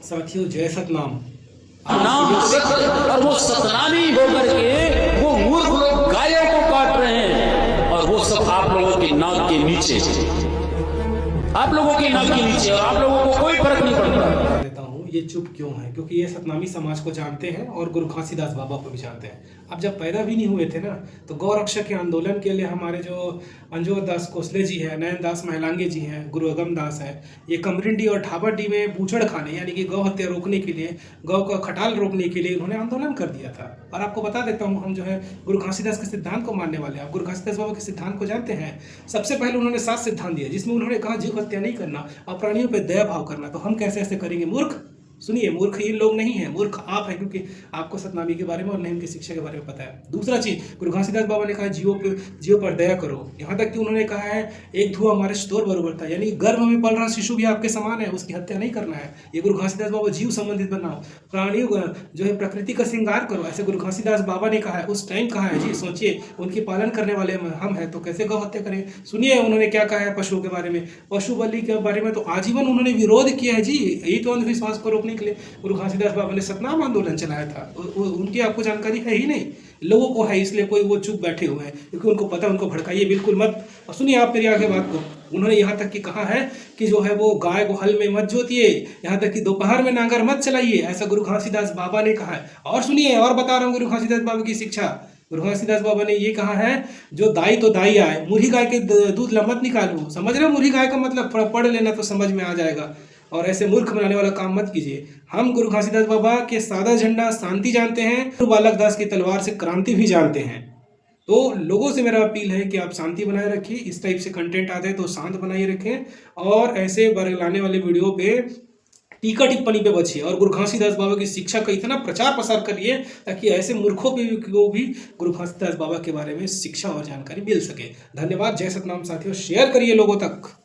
साथियों जय सतनाम। नाम और वो सतनामी होकर के वो मूर्ख लोग गायों को काट रहे हैं और वो सब आप लोगों की नाक के नीचे, आप लोगों की नाक के नीचे, और आप लोगों को कोई फर्क नहीं पड़ता। देता हूँ ये चुप क्यों है, क्योंकि ये सतनामी समाज को जानते हैं और गुरु घासीदास बाबा को भी जानते हैं। अब जब पैदा भी नहीं हुए थे ना, तो गौ रक्षा के आंदोलन के लिए हमारे जो अंजोर दास कोसले जी हैं, नयन दास महलांगे जी हैं, गुरु अगम दास है, ये कमरिंडी और ठाबरडी में बूचड़ खाने यानी कि गौ हत्या रोकने के लिए, गौ का खटाल रोकने के लिए उन्होंने आंदोलन कर दिया था। और आपको बता देता हूँ, हम जो है गुरु घासीदास के सिद्धांत को मानने वाले हैं। आप गुरु घासीदास बाबा के सिद्धांत को जानते हैं। सबसे पहले उन्होंने 7 सिद्धांत दिए, जिसमें उन्होंने कहा जीव हत्या नहीं करना और प्राणियों पर दया भाव करना। तो हम कैसे ऐसे करेंगे? मूर्ख सुनिए, मूर्ख ये लोग नहीं है, मूर्ख आप हैं, क्योंकि आपको सतनामी के बारे में और नहीं उनकी शिक्षा के बारे में पता है। दूसरा चीज, गुरु घासीदास बाबा ने कहा जीवों पर दया करो। यहाँ तक कि उन्होंने कहा है एक धुआं हमारे शतोर बरोबर था, यानी गर्भ में पल रहा शिशु भी आपके समान है, उसकी हत्या नहीं करना है। ये गुरु घासीदास बाबा जीव संबंधित बनाओ, प्राणियों जो है प्रकृति का श्रृंगार करो, ऐसे गुरु घासीदास बाबा ने कहा है। उस टाइम कहा है जी, सोचिए, उनकी पालन करने वाले हम हैं तो कैसे गौ हत्या करें। सुनिए उन्होंने क्या कहा है पशुओं के बारे में, पशु बलि के बारे में तो आजीवन उन्होंने विरोध किया है जी। यही तो अंधविश्वास को रोकने के लिए गुरु घासीदास बाबा ने सतनाम आंदोलन चलाया था। उनकी आपको जानकारी है ही नहीं, लोगों को है, इसलिए कोई वो चुप बैठे हुए हैं, क्योंकि उनको पता है। उनको भड़काइए बिल्कुल मत। और सुनिए आप मेरी आगे बात को, उन्होंने यहाँ तक कि कहा है कि जो है वो गाय को हल में मत जोतिए, यहाँ तक कि दोपहर में नांगर मत चलाइए, ऐसा गुरु घासीदास बाबा ने कहा है। और सुनिए, और बता रहा हूँ गुरु घासीदास बाबा की शिक्षा। गुरु घासीदास बाबा ने ये कहा है, जो दाई तो दाई आए, मुर्ही गाय के दूध मत निकालो। समझ रहे हो मुर्ही गाय का मतलब? पढ़ लेना तो समझ में आ जाएगा। और ऐसे मूर्ख बनाने वाला काम मत कीजिए। हम गुरु घासीदास बाबा के सादा झंडा शांति जानते हैं, गुरु बालक दास की तलवार से क्रांति भी जानते हैं। तो लोगों से मेरा अपील है कि आप शांति बनाए रखिए। इस टाइप से कंटेंट आते हैं तो शांत बनाए रखें, और ऐसे बरगलाने वाले वीडियो पे टीका टिप्पणी पे बचिए, और गुरु घासीदास बाबा की शिक्षा का इतना प्रचार प्रसार करिए ताकि ऐसे मूर्खों को भी गुरु घासीदास बाबा के बारे में शिक्षा और जानकारी मिल सके। धन्यवाद। जय सतनाम साथियों, शेयर करिए लोगों तक।